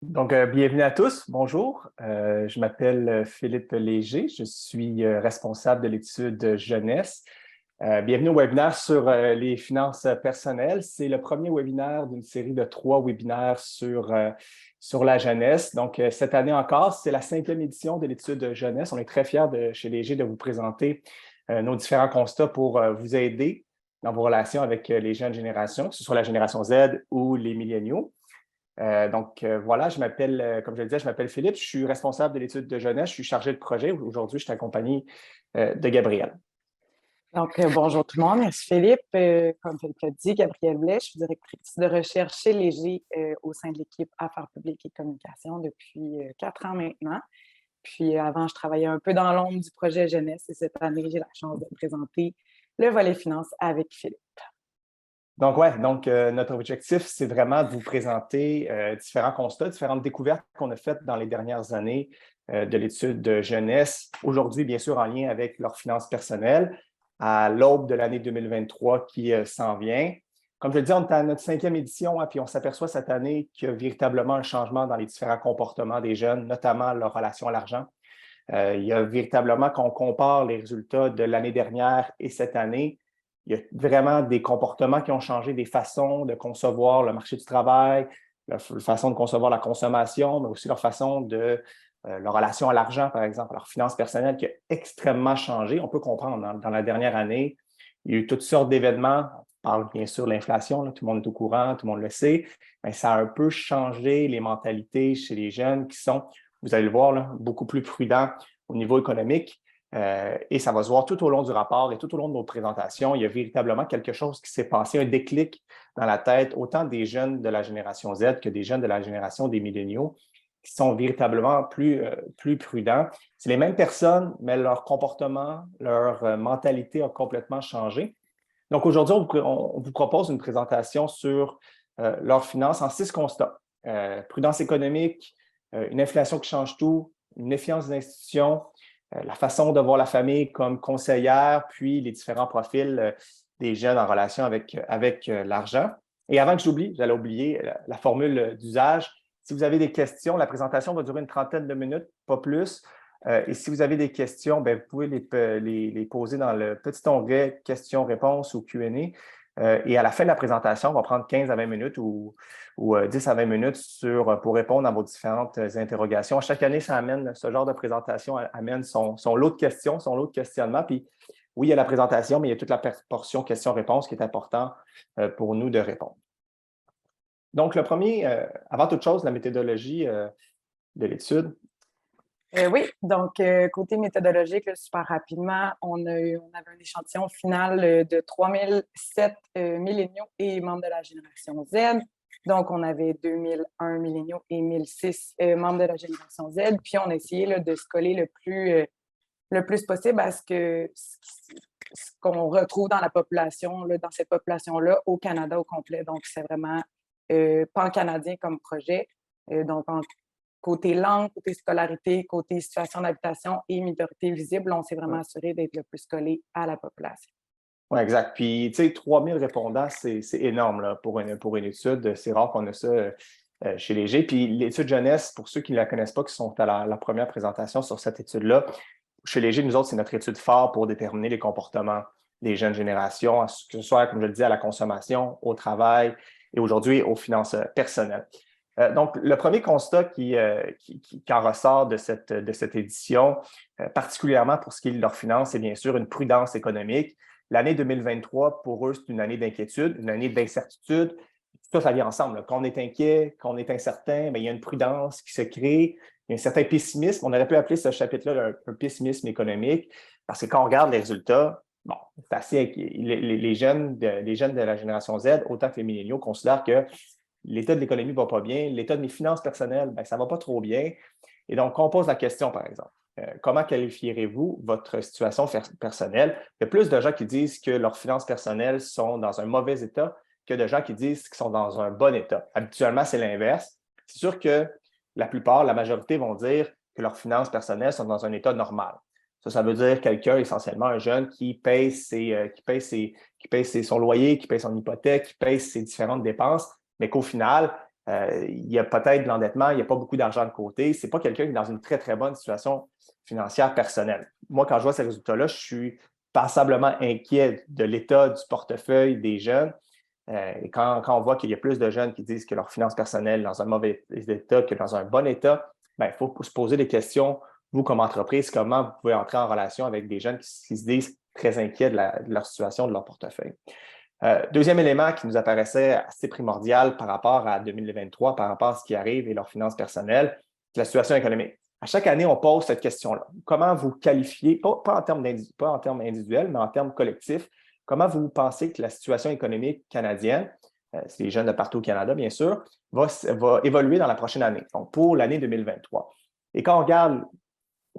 Bienvenue à tous. Bonjour. Je m'appelle Philippe Léger. Je suis responsable de l'étude jeunesse. Bienvenue au webinaire sur les finances personnelles. C'est le premier webinaire d'une série de 3 webinaires sur la jeunesse. Cette année encore, c'est la 5e édition de l'étude jeunesse. On est très fiers chez Léger de vous présenter nos différents constats pour vous aider dans vos relations avec les jeunes générations, que ce soit la génération Z ou les milléniaux. Voilà, comme je le disais, je m'appelle Philippe, je suis responsable de l'étude de jeunesse, je suis chargé de projet. Aujourd'hui, je suis accompagné de Gabrielle. Bonjour tout le monde. Merci Philippe. Comme Philippe l'a dit, Gabrielle Blais, je suis directrice de recherche chez Léger au sein de l'équipe Affaires publiques et communication depuis 4 ans maintenant. Puis avant, je travaillais un peu dans l'ombre du projet jeunesse et cette année, j'ai la chance de présenter le volet finance avec Philippe. Notre objectif, c'est vraiment de vous présenter différents constats, différentes découvertes qu'on a faites dans les dernières années de l'étude de jeunesse. Aujourd'hui, bien sûr, en lien avec leurs finances personnelles, à l'aube de l'année 2023 qui s'en vient. Comme je le disais, on est à notre 5e édition, puis on s'aperçoit cette année qu'il y a véritablement un changement dans les différents comportements des jeunes, notamment leur relation à l'argent. Il y a véritablement, quand on compare les résultats de l'année dernière et cette année, il y a vraiment des comportements qui ont changé, des façons de concevoir le marché du travail, leur façon de concevoir la consommation, mais aussi leur façon leur relation à l'argent, par exemple, leur finance personnelle qui a extrêmement changé. On peut comprendre, dans la dernière année, il y a eu toutes sortes d'événements. On parle bien sûr de l'inflation, tout le monde est au courant, tout le monde le sait, mais ça a un peu changé les mentalités chez les jeunes qui sont, vous allez le voir, là, beaucoup plus prudents au niveau économique. Et ça va se voir tout au long du rapport et tout au long de nos présentations. Il y a véritablement quelque chose qui s'est passé, un déclic dans la tête, autant des jeunes de la génération Z que des jeunes de la génération des milléniaux, qui sont véritablement plus prudents. C'est les mêmes personnes, mais leur comportement, leur mentalité a complètement changé. Donc aujourd'hui, on vous propose une présentation sur leurs finances en 6 constats. Prudence économique, une inflation qui change tout, une méfiance des institutions, la façon de voir la famille comme conseillère, puis les différents profils des jeunes en relation avec l'argent. Et avant que j'oublie, j'allais oublier la formule d'usage. Si vous avez des questions, la présentation va durer une trentaine de minutes, pas plus. Et si vous avez des questions, bien, vous pouvez les poser dans le petit onglet questions-réponses ou Q&A. Et à la fin de la présentation, on va prendre 15 à 20 minutes ou 10 à 20 minutes pour répondre à vos différentes interrogations. Chaque année, ce genre de présentation amène son lot de questions, son lot de questionnements. Puis oui, il y a la présentation, mais il y a toute la portion questions-réponses qui est important pour nous de répondre. Donc, le premier, avant toute chose, la méthodologie de l'étude. Oui, côté méthodologique, là, super rapidement, on avait un échantillon final de 3007 milléniaux et membres de la génération Z. Donc, on avait 2001 milléniaux et 1006 membres de la génération Z. Puis, on a essayé là, de se coller le plus possible à ce qu'on retrouve dans la population, là, dans cette population-là, au Canada au complet. Donc, c'est vraiment pan-canadien comme projet. Côté langue, côté scolarité, côté situation d'habitation et minorité visible, on s'est vraiment assuré d'être le plus collé à la population. Oui, exact. Puis, tu sais, 3000 répondants, c'est énorme là, pour une étude. C'est rare qu'on ait ça chez Léger. Puis, l'étude jeunesse, pour ceux qui ne la connaissent pas, qui sont à la première présentation sur cette étude-là, chez Léger, nous autres, c'est notre étude phare pour déterminer les comportements des jeunes générations, que ce soit, comme je le disais, à la consommation, au travail et aujourd'hui aux finances personnelles. Donc, le premier constat qui en ressort de cette édition, particulièrement pour ce qui est de leurs finances, c'est bien sûr une prudence économique. L'année 2023, pour eux, c'est une année d'inquiétude, une année d'incertitude. Tout ça vient ensemble. Là. Quand on est inquiet, quand on est incertain, bien, il y a une prudence qui se crée, il y a un certain pessimisme. On aurait pu appeler ce chapitre-là un pessimisme économique, parce que quand on regarde les résultats, bon, c'est assez les jeunes de la génération Z, autant que les milléniaux, considèrent que l'état de l'économie ne va pas bien, l'état de mes finances personnelles, bien, ça ne va pas trop bien. Et donc, on pose la question, par exemple, comment qualifierez-vous votre situation personnelle? Il y a plus de gens qui disent que leurs finances personnelles sont dans un mauvais état que de gens qui disent qu'ils sont dans un bon état. Habituellement, c'est l'inverse. C'est sûr que la majorité vont dire que leurs finances personnelles sont dans un état normal. Ça veut dire quelqu'un, essentiellement un jeune, qui paye son loyer, qui paye son hypothèque, qui paye ses différentes dépenses, mais qu'au final, il y a peut-être de l'endettement, il n'y a pas beaucoup d'argent de côté. Ce n'est pas quelqu'un qui est dans une très, très bonne situation financière personnelle. Moi, quand je vois ces résultats-là, je suis passablement inquiet de l'état du portefeuille des jeunes. Et quand on voit qu'il y a plus de jeunes qui disent que leur finance personnelle est dans un mauvais état que dans un bon état, il faut se poser des questions. Vous, comme entreprise, comment vous pouvez entrer en relation avec des jeunes qui se disent très inquiets de leur situation, de leur portefeuille. Deuxième élément qui nous apparaissait assez primordial par rapport à 2023, par rapport à ce qui arrive et leurs finances personnelles, c'est la situation économique. À chaque année, on pose cette question-là. Comment vous qualifiez, pas en termes individuels, mais en termes collectifs, comment vous pensez que la situation économique canadienne, c'est les jeunes de partout au Canada, bien sûr, va évoluer dans la prochaine année, donc pour l'année 2023. Et quand on regarde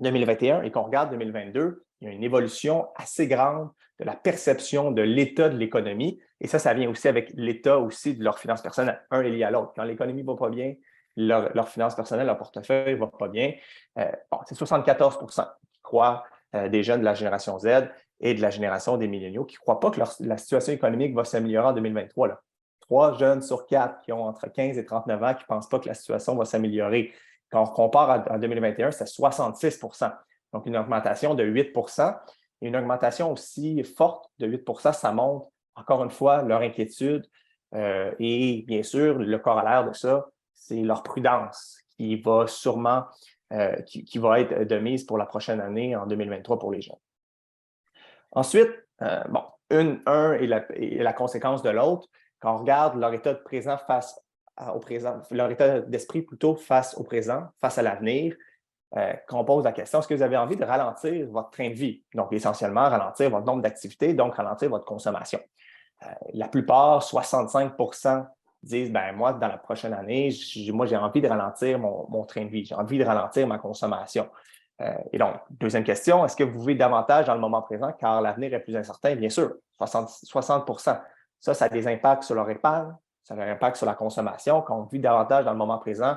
2021 et qu'on regarde 2022, il y a une évolution assez grande de la perception de l'état de l'économie. Et ça vient aussi avec l'état aussi de leurs finances personnelles. Un est lié à l'autre. Quand l'économie ne va pas bien, leurs finances personnelles, leur portefeuille ne va pas bien. C'est 74 qui croient des jeunes de la génération Z et de la génération des milléniaux qui ne croient pas que la situation économique va s'améliorer en 2023. Là. 3 jeunes sur 4 qui ont entre 15 et 39 ans qui ne pensent pas que la situation va s'améliorer. Quand on compare à 2021, c'est 66 %. Donc, une augmentation de 8 %. Et une augmentation aussi forte de 8 %, ça montre, encore une fois, leur inquiétude. Et bien sûr, le corollaire de ça, c'est leur prudence qui va sûrement qui va être de mise pour la prochaine année en 2023 pour les jeunes. Ensuite, un est la conséquence de l'autre. Quand on regarde leur état de présent face au présent, leur état d'esprit plutôt face au présent, face à l'avenir, quand on pose la question, est-ce que vous avez envie de ralentir votre train de vie? Donc, essentiellement, ralentir votre nombre d'activités, donc ralentir votre consommation. La plupart, 65 % disent, moi, dans la prochaine année, j'ai envie de ralentir mon train de vie, j'ai envie de ralentir ma consommation. Et donc, deuxième question, est-ce que vous vivez davantage dans le moment présent car l'avenir est plus incertain? Bien sûr, 60 %. Ça a des impacts sur leur épargne, ça a un impact sur la consommation. Quand on vit davantage dans le moment présent,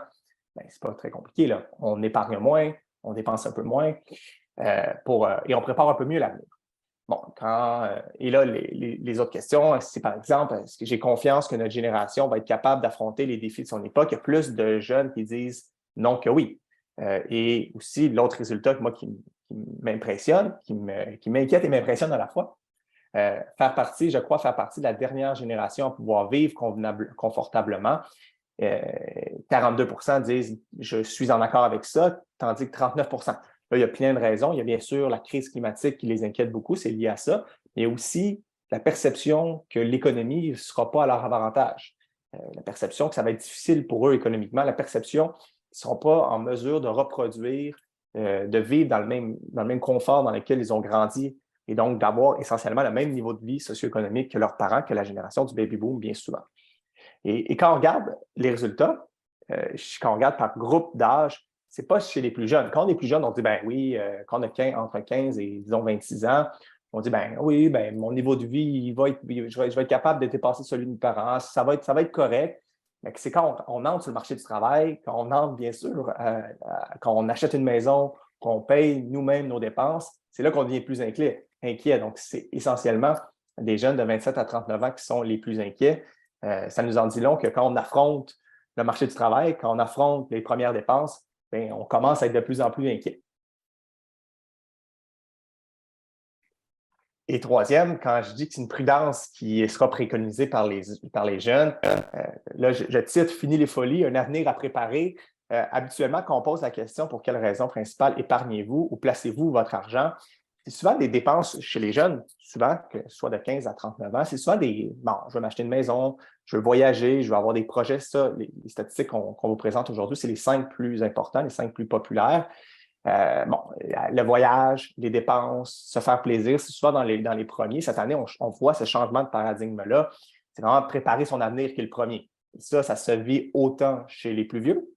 ce n'est pas très compliqué. Là. On épargne moins, on dépense un peu moins et on prépare un peu mieux l'avenir. Bon, et là, les autres questions, c'est par exemple, est-ce que j'ai confiance que notre génération va être capable d'affronter les défis de son époque? Il y a plus de jeunes qui disent non que oui. Et aussi, l'autre résultat qui m'impressionne, qui m'inquiète et m'impressionne à la fois, faire partie de la dernière génération à pouvoir vivre confortablement. 42 % disent « je suis en accord avec ça », tandis que 39 % là, il y a plein de raisons. Il y a bien sûr la crise climatique qui les inquiète beaucoup, c'est lié à ça, mais aussi la perception que l'économie ne sera pas à leur avantage. La perception que ça va être difficile pour eux économiquement, la perception qu'ils ne seront pas en mesure de reproduire, de vivre dans le même confort dans lequel ils ont grandi et donc d'avoir essentiellement le même niveau de vie socio-économique que leurs parents, que la génération du baby-boom, bien souvent. Et quand on regarde les résultats, quand on regarde par groupe d'âge, ce n'est pas chez les plus jeunes. Quand on est plus jeune, on dit, quand on a entre 15 et, disons, 26 ans, on dit, mon niveau de vie, je vais être capable de dépasser celui de mes parents, ça va être correct. Mais c'est quand on entre sur le marché du travail, quand on entre, bien sûr, quand on achète une maison, qu'on paye nous-mêmes nos dépenses, c'est là qu'on devient plus inquiet. Donc, c'est essentiellement des jeunes de 27 à 39 ans qui sont les plus inquiets. Ça nous en dit long que quand on affronte le marché du travail, quand on affronte les premières dépenses, on commence à être de plus en plus inquiet. Et troisième, quand je dis que c'est une prudence qui sera préconisée par les jeunes, là, je titre « Fini les folies, un avenir à préparer ». Habituellement, quand on pose la question « Pour quelle raison principale épargnez-vous ou placez-vous votre argent », c'est souvent des dépenses chez les jeunes, souvent, que ce soit de 15 à 39 ans, c'est souvent je vais m'acheter une maison, je veux voyager, je veux avoir des projets. Ça, les statistiques qu'on vous présente aujourd'hui, c'est les 5 plus importants, les 5 plus populaires. Le voyage, les dépenses, se faire plaisir, c'est souvent dans les premiers. Cette année, on voit ce changement de paradigme-là. C'est vraiment préparer son avenir qui est le premier. Et ça se vit autant chez les plus vieux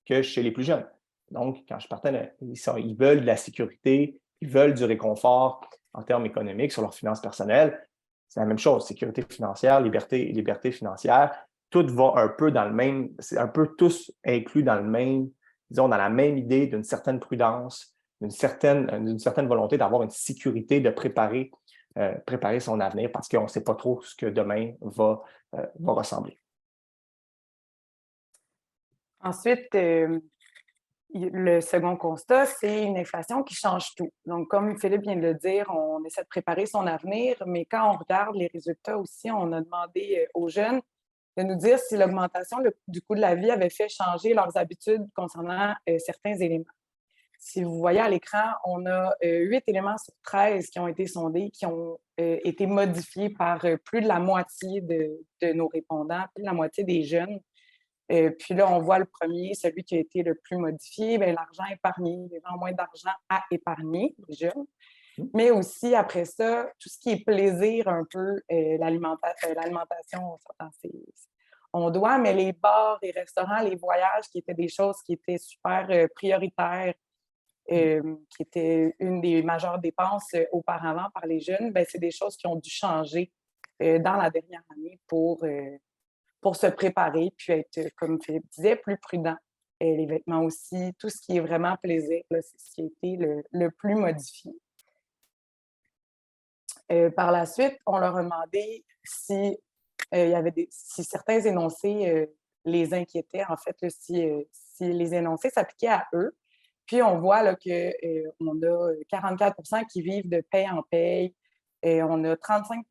que chez les plus jeunes. Donc, quand je partais, ils veulent de la sécurité, ils veulent du réconfort en termes économiques sur leurs finances personnelles. C'est la même chose, sécurité financière, liberté financière, tout va un peu dans le même, c'est un peu tous inclus dans le même, disons, dans la même idée d'une certaine prudence, d'une certaine volonté d'avoir une sécurité, de préparer son avenir parce qu'on ne sait pas trop ce que demain va ressembler. Ensuite, le second constat, c'est une inflation qui change tout. Donc, comme Philippe vient de le dire, on essaie de préparer son avenir, mais quand on regarde les résultats aussi, on a demandé aux jeunes de nous dire si l'augmentation du coût de la vie avait fait changer leurs habitudes concernant certains éléments. Si vous voyez à l'écran, on a 8 éléments sur 13 qui ont été sondés, qui ont été modifiés par plus de la moitié de nos répondants, plus de la moitié des jeunes. Puis là, on voit le premier, celui qui a été le plus modifié, bien, l'argent épargné. Les gens ont moins d'argent à épargner, les jeunes. Mais aussi, après ça, tout ce qui est plaisir un peu, l'alimentation, on doit, mais les bars, les restaurants, les voyages, qui étaient des choses qui étaient super prioritaires, qui étaient une des majeures dépenses auparavant par les jeunes, bien, c'est des choses qui ont dû changer dans la dernière année pour se préparer, puis être, comme Philippe disait, plus prudent. Et les vêtements aussi, tout ce qui est vraiment plaisir, là, c'est ce qui a été le plus modifié. Par la suite, on leur a demandé si, si certains énoncés les inquiétaient, en fait, là, si les énoncés s'appliquaient à eux. Puis on voit là, qu'on a 44 qui vivent de paye en paye, et on a 35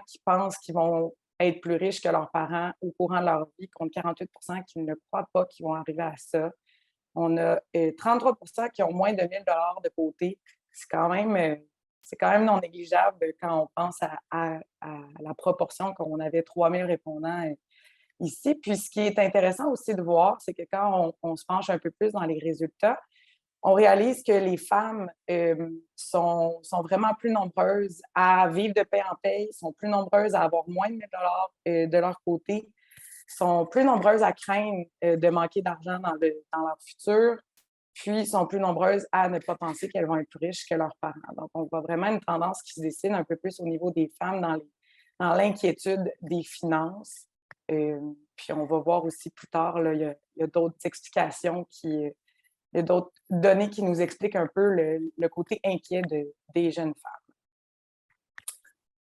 qui pensent qu'ils vont être plus riches que leurs parents au courant de leur vie, contre 48 qui ne croient pas qu'ils vont arriver à ça. On a 33 qui ont moins de 1 000 de côté. C'est quand même non négligeable quand on pense à la proportion qu'on avait 3 000 répondants ici. Puis ce qui est intéressant aussi de voir, c'est que quand on se penche un peu plus dans les résultats, on réalise que les femmes sont vraiment plus nombreuses à vivre de paie en paie, sont plus nombreuses à avoir moins de 1 000 de leur côté, sont plus nombreuses à craindre de manquer d'argent dans leur futur, puis sont plus nombreuses à ne pas penser qu'elles vont être plus riches que leurs parents. Donc, on voit vraiment une tendance qui se dessine un peu plus au niveau des femmes dans l'inquiétude des finances. Puis on va voir aussi plus tard, là, il y a d'autres explications il y a d'autres données qui nous expliquent un peu le côté inquiet des jeunes femmes.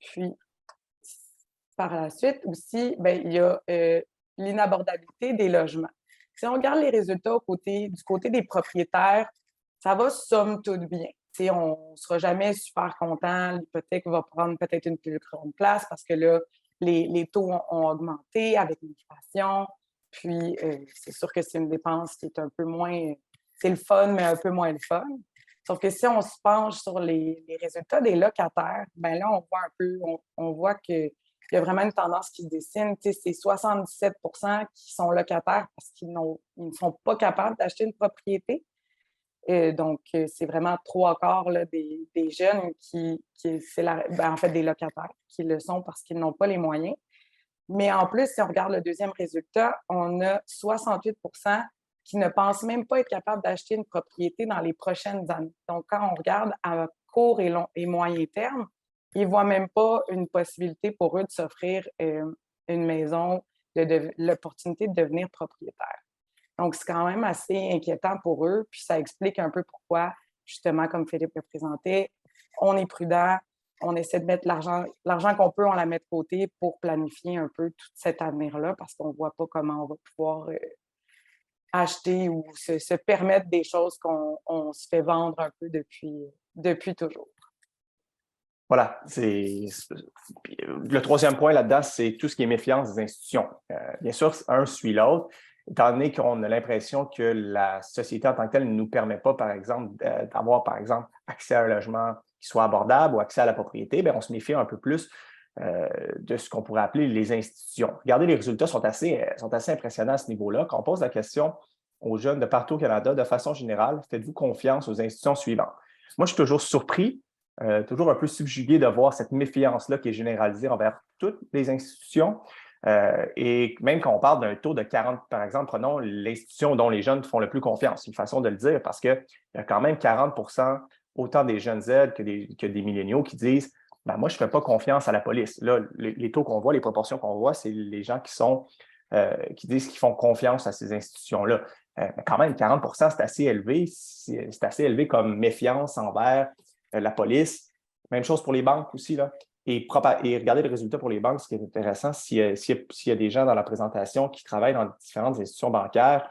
Puis, par la suite aussi, bien, il y a l'inabordabilité des logements. Si on regarde les résultats du côté des propriétaires, ça va somme toute bien. T'sais, on ne sera jamais super content. L'hypothèque va prendre peut-être une plus grande place parce que là, les taux ont augmenté avec l'inflation. Puis, c'est sûr que c'est une dépense qui est un peu moins... C'est le fun, mais un peu moins le fun. Sauf que si on se penche sur les résultats des locataires, bien là, on voit qu'il y a vraiment une tendance qui se dessine. Tu sais, c'est 77 qui sont locataires parce qu'ils ne sont pas capables d'acheter une propriété. Donc, c'est vraiment 3/4 là, des jeunes en fait, des locataires qui le sont parce qu'ils n'ont pas les moyens. Mais en plus, si on regarde le deuxième résultat, on a 68 qui ne pensent même pas être capables d'acheter une propriété dans les prochaines années. Donc, quand on regarde à court et moyen terme, ils ne voient même pas une possibilité pour eux de s'offrir une maison, l'opportunité de devenir propriétaire. Donc, c'est quand même assez inquiétant pour eux, puis ça explique un peu pourquoi, justement, comme Philippe le présentait, on est prudent, on essaie de mettre l'argent qu'on peut, on la met de côté pour planifier un peu tout cet avenir-là, parce qu'on ne voit pas comment on va pouvoir acheter ou se permettre des choses qu'on se fait vendre un peu depuis toujours. Voilà, le troisième point là-dedans, c'est tout ce qui est méfiance des institutions. Bien sûr, un suit l'autre, étant donné qu'on a l'impression que la société en tant que telle ne nous permet pas, par exemple, d'avoir, par exemple, accès à un logement qui soit abordable ou accès à la propriété, bien, on se méfie un peu plus de ce qu'on pourrait appeler les institutions. Regardez, les résultats sont assez impressionnants à ce niveau-là. Quand on pose la question aux jeunes de partout au Canada, de façon générale, faites-vous confiance aux institutions suivantes? Moi, je suis toujours surpris, toujours un peu subjugué de voir cette méfiance-là qui est généralisée envers toutes les institutions. Et même quand on parle d'un taux de 40, par exemple, prenons l'institution dont les jeunes font le plus confiance. C'est une façon de le dire parce qu'il y a quand même 40 autant des jeunes Z que des milléniaux qui disent ben, moi, je ne fais pas confiance à la police. Là, les taux qu'on voit, les proportions qu'on voit, c'est les gens qui disent qu'ils font confiance à ces institutions-là. Mais quand même, 40 c'est assez élevé. C'est assez élevé comme méfiance envers la police. Même chose pour les banques aussi, là. Et regardez le résultat pour les banques, ce qui est intéressant, s'il y a des gens dans la présentation qui travaillent dans différentes institutions bancaires,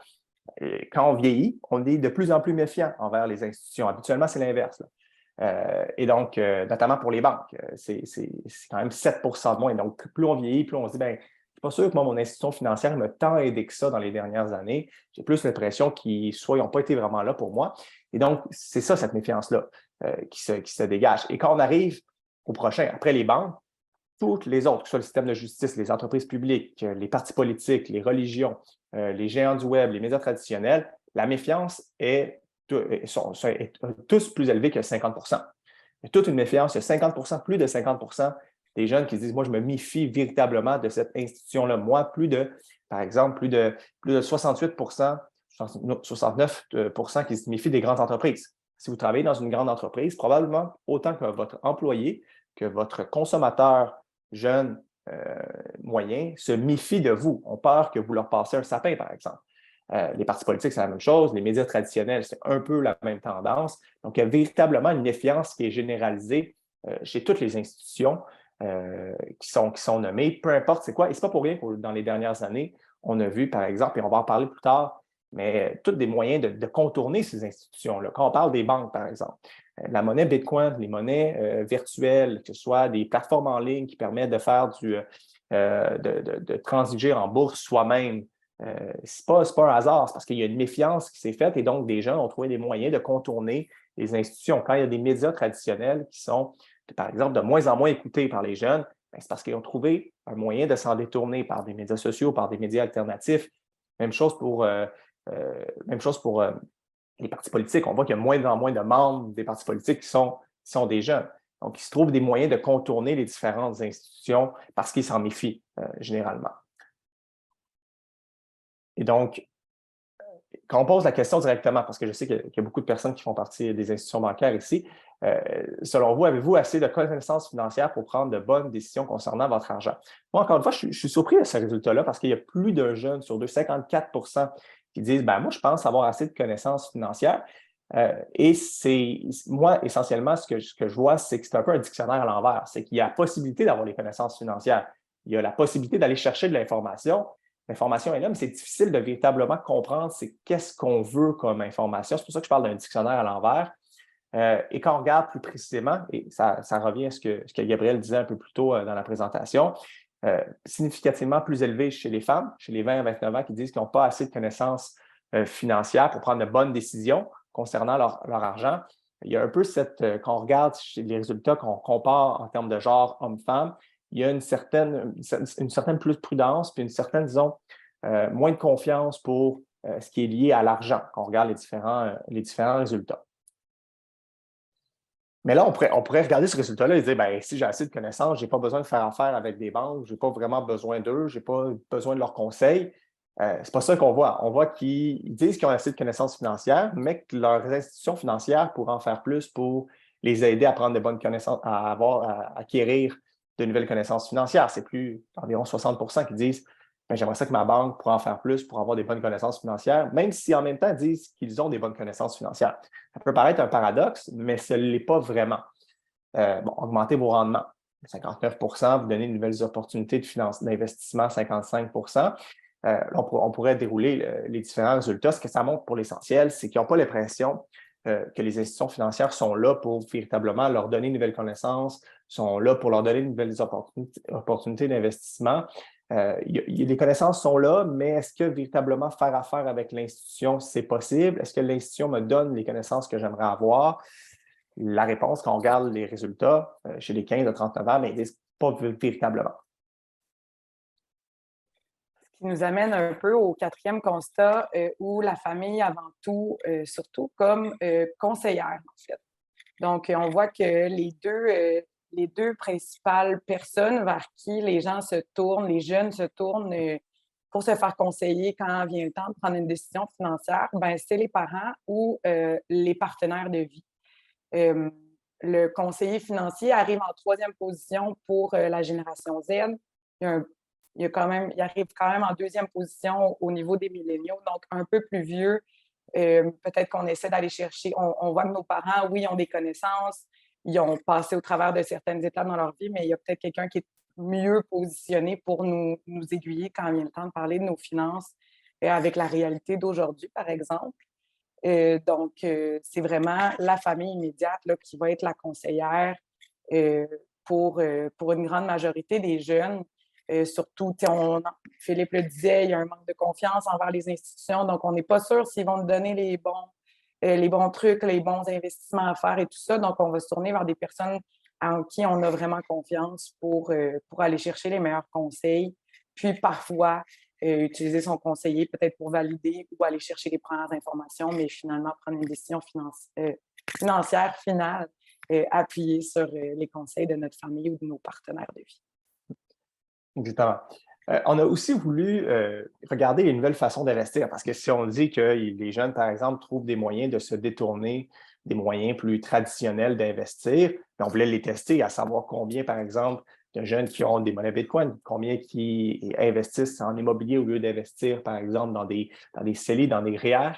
Et quand on vieillit, on est de plus en plus méfiant envers les institutions. Habituellement, c'est l'inverse. Et donc, notamment pour les banques, c'est quand même 7 de moins. Donc, plus on vieillit, plus on se dit, bien, je ne suis pas sûr que moi, mon institution financière m'a tant aidé que ça dans les dernières années. J'ai plus l'impression qu'ils n'ont pas été vraiment là pour moi. Et donc, c'est ça, cette méfiance-là qui se dégage. Et quand on arrive au prochain, après les banques, toutes les autres, que ce soit le système de justice, les entreprises publiques, les partis politiques, les religions, les géants du web, les médias traditionnels, la méfiance est tous plus élevée que 50 Il y a toute une méfiance, il y a 50 plus de 50 des jeunes qui se disent, moi, je me méfie véritablement de cette institution-là. Moi, par exemple, plus de 68 69 qui se méfient des grandes entreprises. Si vous travaillez dans une grande entreprise, probablement autant que votre employé, que votre consommateur jeune, moyen, se méfient de vous. On peur que vous leur passez un sapin, par exemple. Les partis politiques, c'est la même chose. Les médias traditionnels, c'est un peu la même tendance. Donc, il y a véritablement une méfiance qui est généralisée chez toutes les institutions qui sont nommées, peu importe c'est quoi. Et ce n'est pas pour rien que dans les dernières années, on a vu, par exemple, et on va en parler plus tard, mais tous des moyens de contourner ces institutions-là. Quand on parle des banques, par exemple, la monnaie Bitcoin, les monnaies virtuelles, que ce soit des plateformes en ligne qui permettent de faire de transiger en bourse soi-même, ce n'est pas un hasard, c'est parce qu'il y a une méfiance qui s'est faite et donc des gens ont trouvé des moyens de contourner les institutions. Quand il y a des médias traditionnels qui sont, par exemple, de moins en moins écoutés par les jeunes, c'est parce qu'ils ont trouvé un moyen de s'en détourner par des médias sociaux, par des médias alternatifs. Même chose pour les partis politiques. On voit qu'il y a moins en moins de membres des partis politiques qui sont des jeunes. Donc, ils se trouvent des moyens de contourner les différentes institutions parce qu'ils s'en méfient généralement. Et donc, quand on pose la question directement, parce que je sais qu'il y a beaucoup de personnes qui font partie des institutions bancaires ici, selon vous, avez-vous assez de connaissances financières pour prendre de bonnes décisions concernant votre argent? Moi, encore une fois, je suis surpris de ce résultat-là parce qu'il y a plus d'un jeune sur deux, 54 qui disent, ben moi, je pense avoir assez de connaissances financières. Et c'est, moi, essentiellement, ce que je vois, c'est que c'est un peu un dictionnaire à l'envers. C'est qu'il y a la possibilité d'avoir des connaissances financières. Il y a la possibilité d'aller chercher de l'information. L'information est là, mais c'est difficile de véritablement comprendre c'est qu'est-ce qu'on veut comme information. C'est pour ça que je parle d'un dictionnaire à l'envers. Et quand on regarde plus précisément, et ça revient à ce que Gabriel disait un peu plus tôt dans la présentation, significativement plus élevé chez les femmes, chez les 20 à 29 ans qui disent qu'ils n'ont pas assez de connaissances financières pour prendre de bonnes décisions concernant leur argent. Il y a un peu quand on regarde les résultats, qu'on compare en termes de genre homme-femme, il y a une certaine plus prudence, puis une certaine, disons, moins de confiance pour ce qui est lié à l'argent, quand on regarde les différents résultats. Mais là, on pourrait regarder ce résultat-là et dire, bien, si j'ai assez de connaissances, je n'ai pas besoin de faire affaire avec des banques, je n'ai pas vraiment besoin d'eux, je n'ai pas besoin de leurs conseils. C'est pas ça qu'on voit. On voit qu'ils disent qu'ils ont assez de connaissances financières, mais que leurs institutions financières pourraient en faire plus pour les aider à prendre de bonnes connaissances, à acquérir de nouvelles connaissances financières. C'est environ 60 qui disent ben, j'aimerais ça que ma banque pourrait en faire plus pour avoir des bonnes connaissances financières, même si en même temps ils disent qu'ils ont des bonnes connaissances financières. Ça peut paraître un paradoxe, mais ce ne l'est pas vraiment. Augmentez vos rendements. 59 vous donnez de nouvelles opportunités d'investissement, 55 on pourrait dérouler les différents résultats. Ce que ça montre pour l'essentiel, c'est qu'ils n'ont pas l'impression que les institutions financières sont là pour véritablement leur donner de nouvelles connaissances, sont là pour leur donner de nouvelles opportunités d'investissement. Les connaissances sont là, mais est-ce que véritablement faire affaire avec l'institution, c'est possible? Est-ce que l'institution me donne les connaissances que j'aimerais avoir? La réponse, quand on regarde les résultats chez les 15 à 39 ans, mais ils ne disent pas véritablement. Ce qui nous amène un peu au quatrième constat où la famille, avant tout, surtout comme conseillère, en fait. Donc, on voit que les deux principales personnes vers qui les gens se tournent, les jeunes se tournent pour se faire conseiller quand vient le temps de prendre une décision financière, ben, c'est les parents ou les partenaires de vie. Le conseiller financier arrive en troisième position pour la génération Z. Il arrive quand même en deuxième position au niveau des milléniaux, donc un peu plus vieux. Peut-être qu'on essaie d'aller chercher. On voit que nos parents, oui, ont des connaissances, ils ont passé au travers de certaines étapes dans leur vie, mais il y a peut-être quelqu'un qui est mieux positionné pour nous aiguiller quand vient le temps de parler de nos finances avec la réalité d'aujourd'hui, par exemple. Donc, c'est vraiment la famille immédiate là, qui va être la conseillère euh, pour une grande majorité des jeunes. Surtout, Philippe le disait, il y a un manque de confiance envers les institutions, donc on n'est pas sûr s'ils vont nous donner les bons trucs, les bons investissements à faire et tout ça. Donc, on va se tourner vers des personnes en qui on a vraiment confiance pour aller chercher les meilleurs conseils. Puis parfois, utiliser son conseiller peut-être pour valider ou aller chercher les premières informations, mais finalement prendre une décision financière finale appuyée sur les conseils de notre famille ou de nos partenaires de vie. Exactement. On a aussi voulu regarder les nouvelles façons d'investir, parce que si on dit que les jeunes, par exemple, trouvent des moyens de se détourner des moyens plus traditionnels d'investir, on voulait les tester, à savoir combien, par exemple, de jeunes qui ont des monnaies Bitcoin, combien qui investissent en immobilier au lieu d'investir, par exemple, dans des CELI, dans des REER.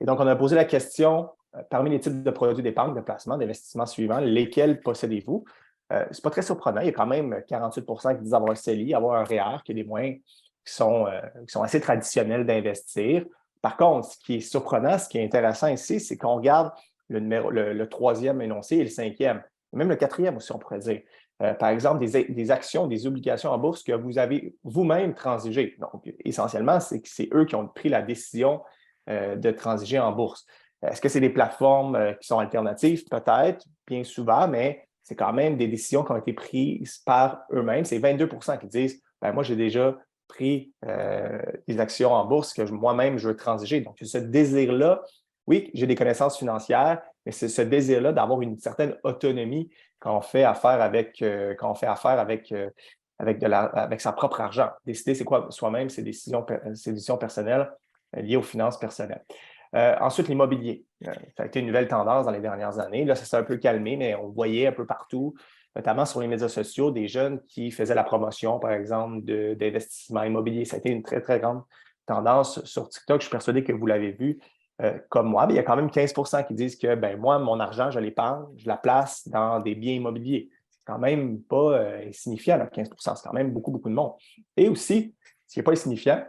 Et donc, on a posé la question, parmi les types de produits d'épargne, de placement, d'investissement suivants, lesquels possédez-vous? Ce n'est pas très surprenant. Il y a quand même 48 qui disent avoir un CELI, avoir un REER, qui est des moyens qui sont assez traditionnels d'investir. Par contre, ce qui est surprenant, ce qui est intéressant ici, c'est qu'on regarde le troisième énoncé et le cinquième, même le quatrième aussi, on pourrait dire. Par exemple, des actions, des obligations en bourse que vous avez vous-même transigées. Donc, essentiellement, c'est eux qui ont pris la décision de transiger en bourse. Est-ce que c'est des plateformes qui sont alternatives? Peut-être, bien souvent, mais c'est quand même des décisions qui ont été prises par eux-mêmes. C'est 22 qui disent moi, j'ai déjà pris des actions en bourse que moi-même, je veux transiger. Donc, ce désir-là, oui, j'ai des connaissances financières, mais c'est ce désir-là d'avoir une certaine autonomie quand on fait affaire avec, avec sa propre argent. Décider c'est quoi soi-même, ses décisions personnelles liées aux finances personnelles. Ensuite, l'immobilier. Ça a été une nouvelle tendance dans les dernières années. Là, ça s'est un peu calmé, mais on voyait un peu partout, notamment sur les médias sociaux, des jeunes qui faisaient la promotion, par exemple, d'investissement immobilier. Ça a été une très, très grande tendance sur TikTok. Je suis persuadé que vous l'avez vu comme moi. Mais il y a quand même 15 qui disent que moi, mon argent, je l'épargne, je la place dans des biens immobiliers. C'est quand même pas insignifiant, là, 15 c'est quand même beaucoup, beaucoup de monde. Et aussi, ce qui n'est pas insignifiant,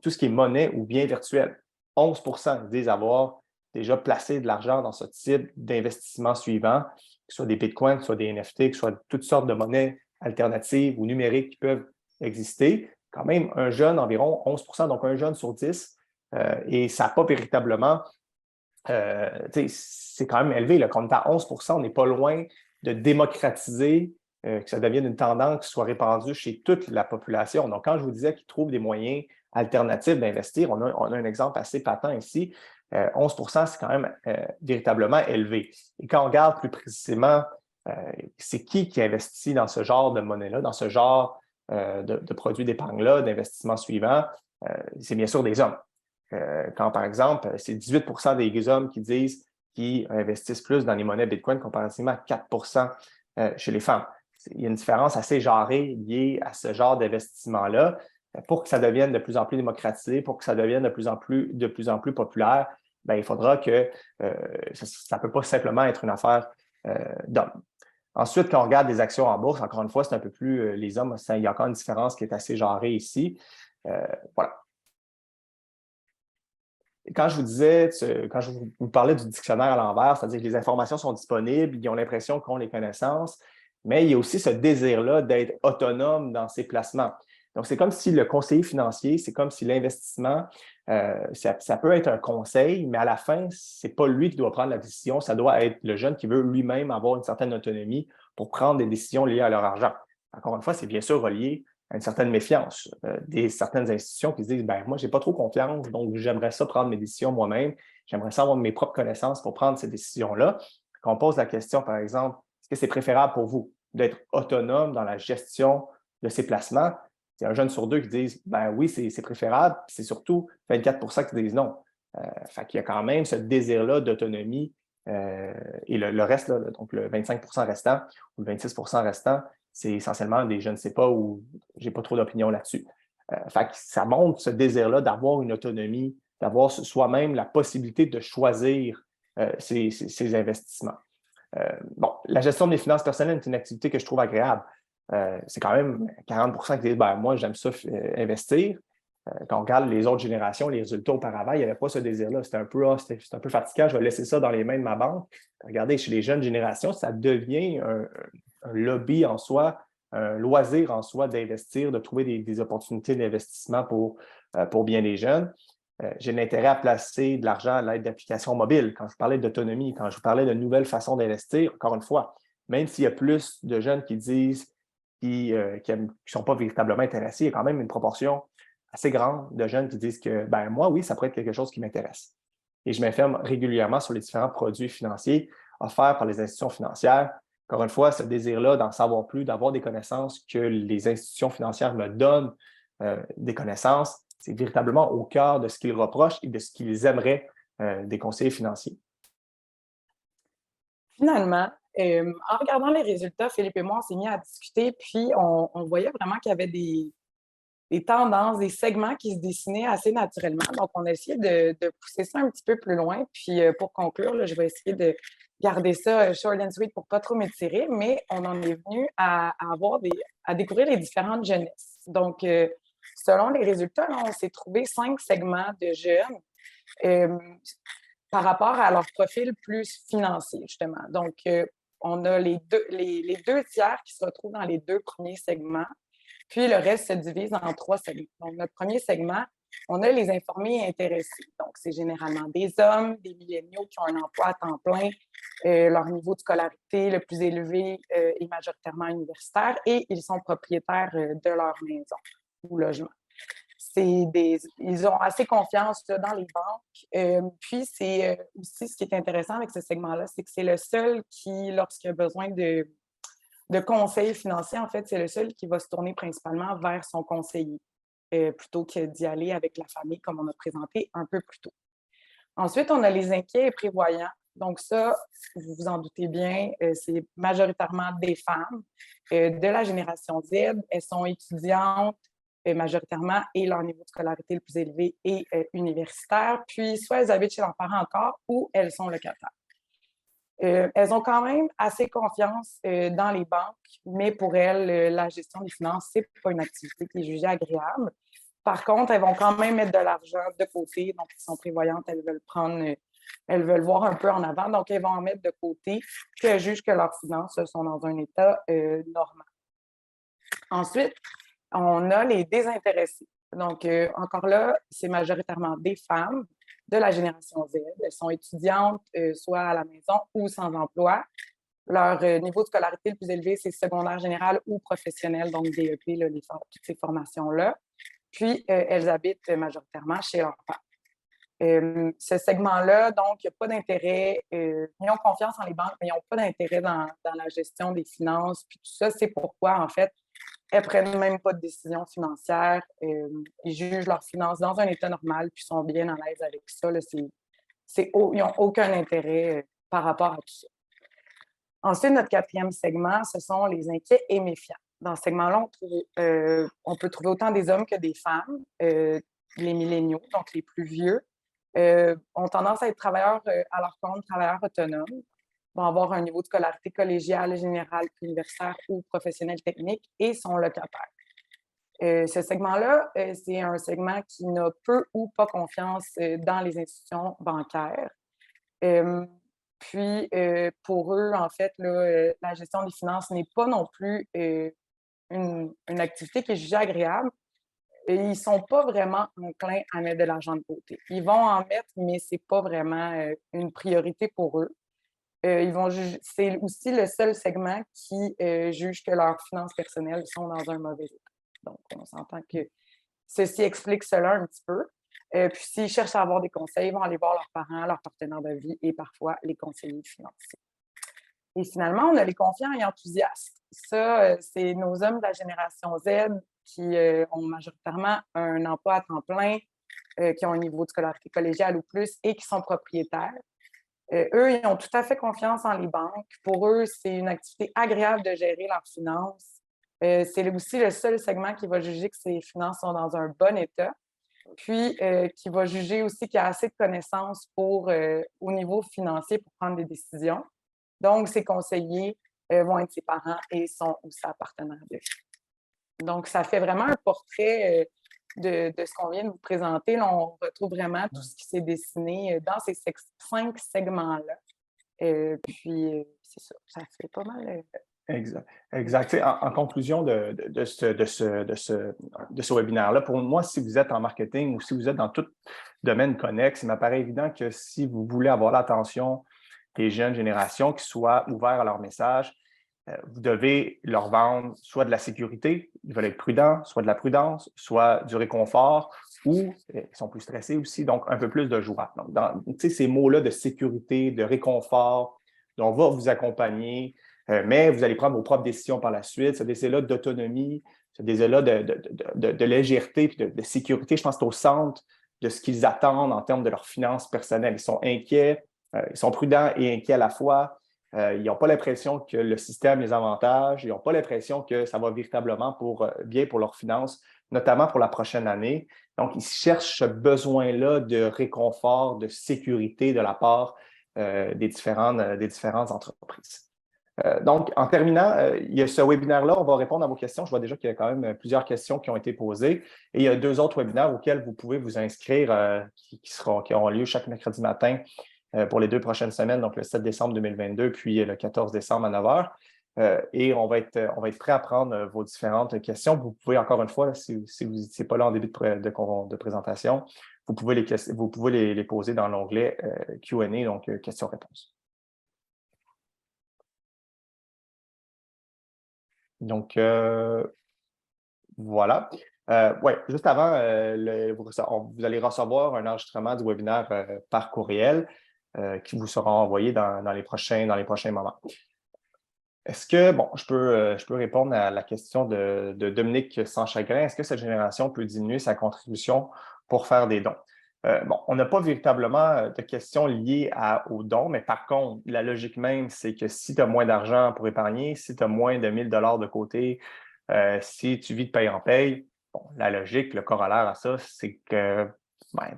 tout ce qui est monnaie ou bien virtuel. 11 disent avoir déjà placé de l'argent dans ce type d'investissement suivant, que ce soit des bitcoins, que ce soit des NFT, que ce soit toutes sortes de monnaies alternatives ou numériques qui peuvent exister. Quand même, un jeune, environ 11 donc un jeune sur 10, et ça n'a pas véritablement, c'est quand même élevé. Là, quand on est à 11 on n'est pas loin de démocratiser, que ça devienne une tendance qui soit répandue chez toute la population. Donc, quand je vous disais qu'ils trouvent des moyens alternatifs d'investir, on a un exemple assez patent ici. 11 c'est quand même véritablement élevé. Et quand on regarde plus précisément, c'est qui investit dans ce genre de monnaie-là, dans ce genre de produits d'épargne-là, d'investissement suivant, c'est bien sûr des hommes. Quand, par exemple, c'est 18 des hommes qui disent qu'ils investissent plus dans les monnaies Bitcoin comparativement à 4 chez les femmes. Il y a une différence assez genrée liée à ce genre d'investissement-là. Pour que ça devienne de plus en plus démocratisé, pour que ça devienne de plus en plus populaire, il faudra que ça ne peut pas simplement être une affaire d'hommes. Ensuite, quand on regarde des actions en bourse, encore une fois, c'est un peu plus les hommes, il y a encore une différence qui est assez genrée ici. Voilà. Quand je vous disais, quand je vous parlais du dictionnaire à l'envers, c'est-à-dire que les informations sont disponibles, ils ont l'impression qu'ils ont les connaissances, mais il y a aussi ce désir-là d'être autonome dans ses placements. Donc, c'est comme si le conseiller financier, c'est comme si l'investissement, ça peut être un conseil, mais à la fin, ce n'est pas lui qui doit prendre la décision, ça doit être le jeune qui veut lui-même avoir une certaine autonomie pour prendre des décisions liées à leur argent. Encore une fois, c'est bien sûr relié à une certaine méfiance certaines institutions qui se disent moi, je n'ai pas trop confiance, donc j'aimerais ça prendre mes décisions moi-même, j'aimerais ça avoir mes propres connaissances pour prendre ces décisions-là. Quand on pose la question, par exemple, est-ce que c'est préférable pour vous d'être autonome dans la gestion de ces placements? C'est un jeune sur deux qui disent oui, c'est préférable, puis c'est surtout 24 qui disent non. Fait qu'il y a quand même ce désir-là d'autonomie et le reste, là, donc le 25 restant ou le 26 restant, c'est essentiellement des je ne sais pas ou j'ai pas trop d'opinion là-dessus. Fait que ça montre ce désir-là d'avoir une autonomie, d'avoir soi-même la possibilité de choisir ses investissements. La gestion des finances personnelles est une activité que je trouve agréable. C'est quand même 40 qui disent moi, j'aime ça investir. Quand on regarde les autres générations, les résultats auparavant, il n'y avait pas ce désir-là. C'était un peu, c'est un peu fatigant, je vais laisser ça dans les mains de ma banque. Regardez, chez les jeunes générations, ça devient un lobby en soi, un loisir en soi d'investir, de trouver des opportunités d'investissement pour bien les jeunes. J'ai l'intérêt à placer de l'argent à l'aide d'applications mobiles. Quand je parlais d'autonomie, quand je vous parlais de nouvelles façons d'investir, encore une fois, même s'il y a plus de jeunes qui disent qui ne sont pas véritablement intéressés, il y a quand même une proportion assez grande de jeunes qui disent que, ben moi, oui, ça pourrait être quelque chose qui m'intéresse. Et je m'informe régulièrement sur les différents produits financiers offerts par les institutions financières. Encore une fois, ce désir-là d'en savoir plus, d'avoir des connaissances, que les institutions financières me donnent des connaissances, c'est véritablement au cœur de ce qu'ils reprochent et de ce qu'ils aimeraient des conseillers financiers. Finalement, en regardant les résultats, Philippe et moi, on s'est mis à discuter, puis on voyait vraiment qu'il y avait des tendances, des segments qui se dessinaient assez naturellement. Donc, on a essayé de pousser ça un petit peu plus loin. Puis, pour conclure, là, je vais essayer de garder ça short and sweet pour pas trop m'étirer, mais on en est venu à découvrir les différentes jeunesses. Donc, selon les résultats, là, on s'est trouvé 5 segments de jeunes par rapport à leur profil plus financier, justement. Donc, on a les deux tiers qui se retrouvent dans les 2 premiers segments. Puis le reste se divise en 3 segments. Donc, notre premier segment, on a les informés et intéressés. Donc, c'est généralement des hommes, des milléniaux qui ont un emploi à temps plein, leur niveau de scolarité le plus élevé est majoritairement universitaire et ils sont propriétaires de leur maison ou logement. Ils ont assez confiance là, dans les banques. Puis, c'est aussi ce qui est intéressant avec ce segment-là, c'est que c'est le seul qui, lorsqu'il a besoin de conseils financiers, en fait, c'est le seul qui va se tourner principalement vers son conseiller plutôt que d'y aller avec la famille, comme on a présenté un peu plus tôt. Ensuite, on a les inquiets et prévoyants. Donc ça, vous vous en doutez bien, c'est majoritairement des femmes de la génération Z. Elles sont étudiantes majoritairement et leur niveau de scolarité le plus élevé est universitaire. Puis, soit elles habitent chez leurs parents encore ou elles sont locataires. Elles ont quand même assez confiance dans les banques, mais pour elles, la gestion des finances, ce n'est pas une activité qui est jugée agréable. Par contre, elles vont quand même mettre de l'argent de côté. Donc, elles sont prévoyantes, elles veulent voir un peu en avant. Donc, elles vont en mettre de côté, puis elles jugent que leurs finances sont dans un état normal. Ensuite, on a les désintéressés. Donc, encore là, c'est majoritairement des femmes de la génération Z. Elles sont étudiantes, soit à la maison ou sans emploi. Leur niveau de scolarité le plus élevé, c'est secondaire général ou professionnel, donc DEP, là, toutes ces formations-là. Puis, elles habitent majoritairement chez leurs parents. Ce segment-là, donc, il n'y a pas d'intérêt. Ils ont confiance en les banques, mais ils n'ont pas d'intérêt dans la gestion des finances. Puis tout ça, c'est pourquoi, en fait, elles ne prennent même pas de décision financière. Ils jugent leurs finances dans un état normal, puis sont bien à l'aise avec ça. Là, ils n'ont aucun intérêt par rapport à tout ça. Ensuite, notre 4e segment, ce sont les inquiets et méfiants. Dans ce segment-là, on peut trouver autant des hommes que des femmes. Les milléniaux, donc les plus vieux, ont tendance à être travailleurs à leur compte, travailleurs autonomes, vont avoir un niveau de scolarité collégiale, générale, universitaire ou professionnel technique et sont locataires. Ce segment-là, c'est un segment qui n'a peu ou pas confiance dans les institutions bancaires. Puis, pour eux, en fait, là, la gestion des finances n'est pas non plus une activité qui est jugée agréable. Et ils ne sont pas vraiment enclins à mettre de l'argent de côté. Ils vont en mettre, mais ce n'est pas vraiment une priorité pour eux. C'est aussi le seul segment qui juge que leurs finances personnelles sont dans un mauvais état. Donc, on s'entend que ceci explique cela un petit peu. Puis, s'ils cherchent à avoir des conseils, ils vont aller voir leurs parents, leurs partenaires de vie et parfois les conseillers financiers. Et finalement, on a les confiants et enthousiastes. Ça, c'est nos hommes de la génération Z qui ont majoritairement un emploi à temps plein, qui ont un niveau de scolarité collégiale ou plus et qui sont propriétaires. Eux, ils ont tout à fait confiance en les banques. Pour eux, c'est une activité agréable de gérer leurs finances. C'est aussi le seul segment qui va juger que ses finances sont dans un bon état, puis qui va juger aussi qu'il y a assez de connaissances au niveau financier pour prendre des décisions. Donc, ses conseillers vont être ses parents et sont aussi sa partenaire de vie. Donc, ça fait vraiment un portrait de ce qu'on vient de vous présenter, là, on retrouve vraiment tout ce qui s'est dessiné dans ces 5 segments-là. Puis, c'est ça, ça fait pas mal. Exact. Exact. Tu sais, en conclusion de ce webinaire-là, pour moi, si vous êtes en marketing ou si vous êtes dans tout domaine connexe, il m'apparaît évident que si vous voulez avoir l'attention des jeunes générations qui soient ouverts à leur message, vous devez leur vendre soit de la sécurité, ils veulent être prudents, soit de la prudence, soit du réconfort, ou ils sont plus stressés aussi, donc un peu plus de joie. Donc, ces mots-là de sécurité, de réconfort, on va vous accompagner, mais vous allez prendre vos propres décisions par la suite. Ce désir-là d'autonomie, ce désir-là de légèreté et de sécurité, je pense que c'est au centre de ce qu'ils attendent en termes de leurs finances personnelles. Ils sont inquiets, ils sont prudents et inquiets à la fois. Ils n'ont pas l'impression que le système les avantage. Ils n'ont pas l'impression que ça va véritablement bien pour leurs finances, notamment pour la prochaine année. Donc, ils cherchent ce besoin-là de réconfort, de sécurité de la part des différentes entreprises. Donc, en terminant, il y a ce webinaire-là, on va répondre à vos questions. Je vois déjà qu'il y a quand même plusieurs questions qui ont été posées. Et il y a 2 autres webinaires auxquels vous pouvez vous inscrire qui auront lieu chaque mercredi matin pour les 2 prochaines semaines, donc le 7 décembre 2022 puis le 14 décembre à 9 h. Et on va être prêt à prendre vos différentes questions. Vous pouvez, encore une fois, là, si vous n'étiez pas là en début de présentation, vous pouvez les poser dans l'onglet Q&A, donc questions-réponses. Donc, voilà. Oui, juste avant, vous allez recevoir un enregistrement du webinaire par courriel qui vous sera envoyé dans les prochains moments. Est-ce que, bon, je peux répondre à la question de Dominique Sans-Chagrin. Est-ce que cette génération peut diminuer sa contribution pour faire des dons? Bon, on n'a pas véritablement de questions liées aux dons, mais par contre, la logique même, c'est que si tu as moins d'argent pour épargner, si tu as moins de 1 000 $ de côté, si tu vis de paye en paye, bon, la logique, le corollaire à ça, c'est que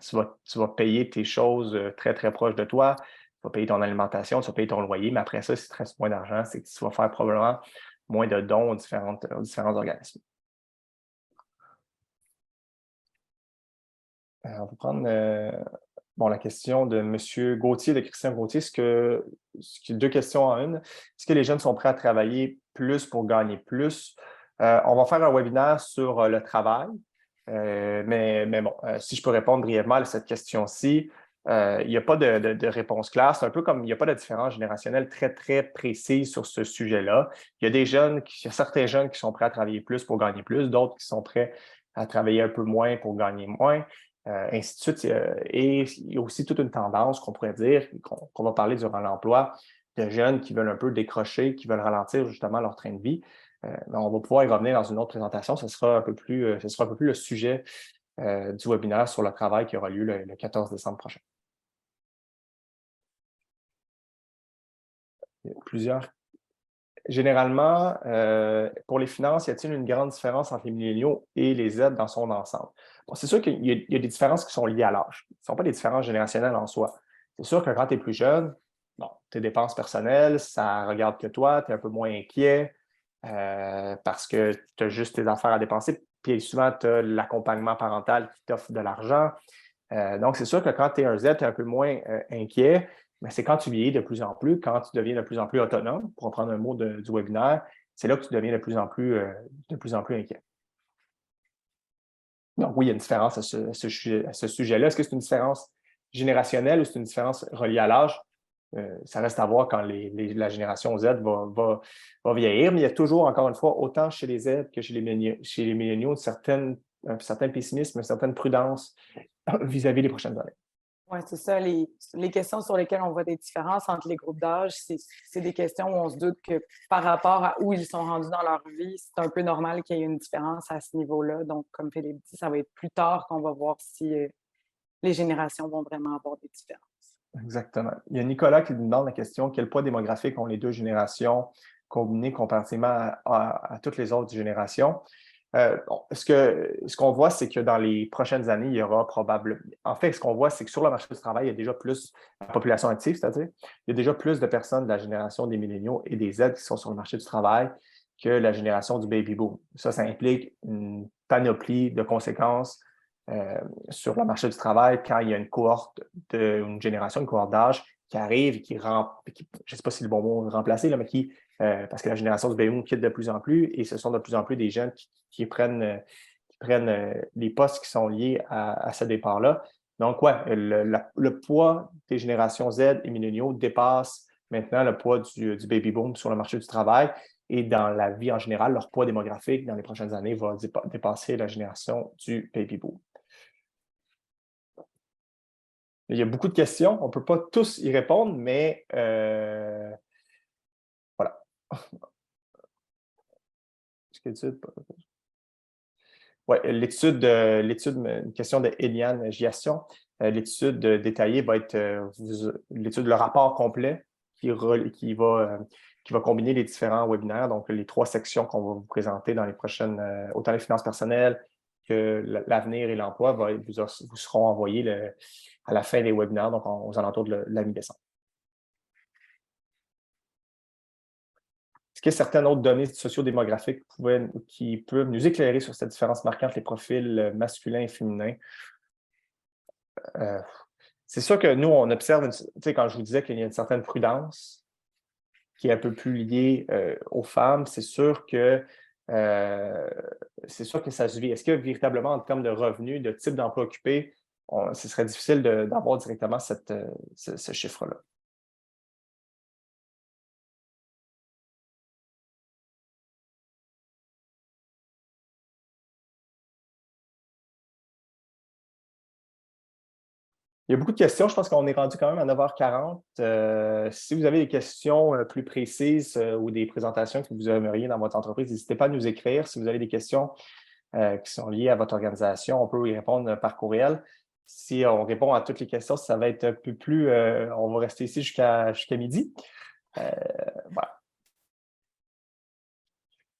tu vas payer tes choses très, très proches de toi. Tu vas payer ton alimentation, tu vas payer ton loyer, mais après ça, si tu restes moins d'argent, c'est que tu vas faire probablement moins de dons aux différents organismes. On va prendre la question de M. Gauthier, de Christian Gauthier. Deux questions en une. Est-ce que les jeunes sont prêts à travailler plus pour gagner plus? On va faire un webinaire sur le travail, mais bon, si je peux répondre brièvement à cette question-ci, il n'y a pas de réponse claire. C'est un peu comme il n'y a pas de différence générationnelle très, très précise sur ce sujet-là. Il y a certains jeunes qui sont prêts à travailler plus pour gagner plus, d'autres qui sont prêts à travailler un peu moins pour gagner moins. Ainsi de suite. Et il y a aussi toute une tendance qu'on pourrait dire, qu'on va parler durant l'emploi, de jeunes qui veulent un peu décrocher, qui veulent ralentir justement leur train de vie. On va pouvoir y revenir dans une autre présentation. Ce sera un peu plus le sujet du webinaire sur le travail qui aura lieu le 14 décembre prochain. Il y a plusieurs. Généralement, pour les finances, y a-t-il une grande différence entre les milléniaux et les Z dans son ensemble? Bon, c'est sûr qu'il y a des différences qui sont liées à l'âge. Ce ne sont pas des différences générationnelles en soi. C'est sûr que quand tu es plus jeune, bon, tes dépenses personnelles, ça ne regarde que toi, tu es un peu moins inquiet parce que tu as juste tes affaires à dépenser. Puis souvent, tu as l'accompagnement parental qui t'offre de l'argent. Donc, c'est sûr que quand tu es un Z, tu es un peu moins inquiet. Mais c'est quand tu vieillis de plus en plus, quand tu deviens de plus en plus autonome, pour reprendre un mot du webinaire, c'est là que tu deviens de plus en plus inquiet. Donc oui, il y a une différence à ce sujet-là. Est-ce que c'est une différence générationnelle ou c'est une différence reliée à l'âge? Ça reste à voir quand la génération Z va vieillir, mais il y a toujours, encore une fois, autant chez les Z que chez les milléniaux, un certain pessimisme, une certaine prudence vis-à-vis des prochaines années. Oui, c'est ça. Les questions sur lesquelles on voit des différences entre les groupes d'âge, c'est des questions où on se doute que par rapport à où ils sont rendus dans leur vie, c'est un peu normal qu'il y ait une différence à ce niveau-là. Donc, comme Philippe dit, ça va être plus tard qu'on va voir si les générations vont vraiment avoir des différences. Exactement. Il y a Nicolas qui nous demande la question: quel poids démographique ont les 2 générations combinées comparativement à toutes les autres générations? Ce qu'on voit, c'est que dans les prochaines années, il y aura probablement. En fait, ce qu'on voit, c'est que sur le marché du travail, il y a déjà plus de population active, c'est-à-dire, il y a déjà plus de personnes de la génération des milléniaux et des Z qui sont sur le marché du travail que la génération du baby boom. Ça implique une panoplie de conséquences sur le marché du travail quand il y a une cohorte, une génération, une cohorte d'âge qui arrive et je ne sais pas si c'est le bon mot remplacer, là, mais parce que la génération du baby boom quitte de plus en plus et ce sont de plus en plus des jeunes qui prennent les postes qui sont liés à ce départ-là. Donc, ouais, le poids des générations Z et milléniaux dépasse maintenant le poids du baby boom sur le marché du travail et dans la vie en général, leur poids démographique dans les prochaines années va dépasser la génération du baby boom. Il y a beaucoup de questions, on ne peut pas tous y répondre, mais voilà. Oui, une question de Eliane Giassion. L'étude détaillée va être le rapport complet qui va combiner les différents webinaires, donc les 3 sections qu'on va vous présenter dans les prochaines, autant les finances personnelles que l'avenir et l'emploi vous seront envoyés à la fin des webinaires, donc aux alentours de la mi-décembre. Est-ce qu'il y a certaines autres données sociodémographiques qui peuvent nous éclairer sur cette différence marquante entre les profils masculins et féminins? C'est sûr que nous, on observe, quand je vous disais qu'il y a une certaine prudence qui est un peu plus liée aux femmes, c'est sûr que ça se vit. Est-ce que véritablement, en termes de revenus, de type d'emploi occupé, ce serait difficile d'avoir directement ce chiffre-là? Il y a beaucoup de questions. Je pense qu'on est rendu quand même à 9h40. Si vous avez des questions plus précises ou des présentations que vous aimeriez dans votre entreprise, n'hésitez pas à nous écrire. Si vous avez des questions qui sont liées à votre organisation, on peut y répondre par courriel. Si on répond à toutes les questions, ça va être un peu plus... on va rester ici jusqu'à midi. Voilà.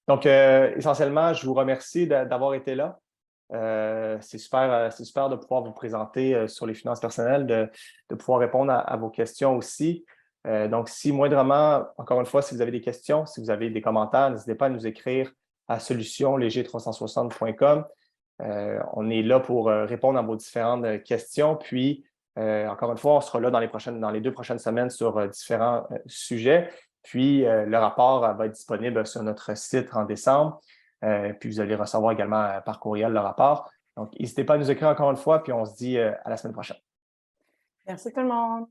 Donc, essentiellement, je vous remercie d'avoir été là. C'est super de pouvoir vous présenter sur les finances personnelles, de pouvoir répondre à vos questions aussi. Donc, si moindrement, encore une fois, si vous avez des questions, si vous avez des commentaires, n'hésitez pas à nous écrire à solutionleger360.com. On est là pour répondre à vos différentes questions. Puis, encore une fois, on sera là dans les 2 prochaines semaines sur différents sujets. Puis, le rapport va être disponible sur notre site en décembre. Puis, vous allez recevoir également par courriel le rapport. Donc, n'hésitez pas à nous écrire encore une fois, puis on se dit à la semaine prochaine. Merci tout le monde.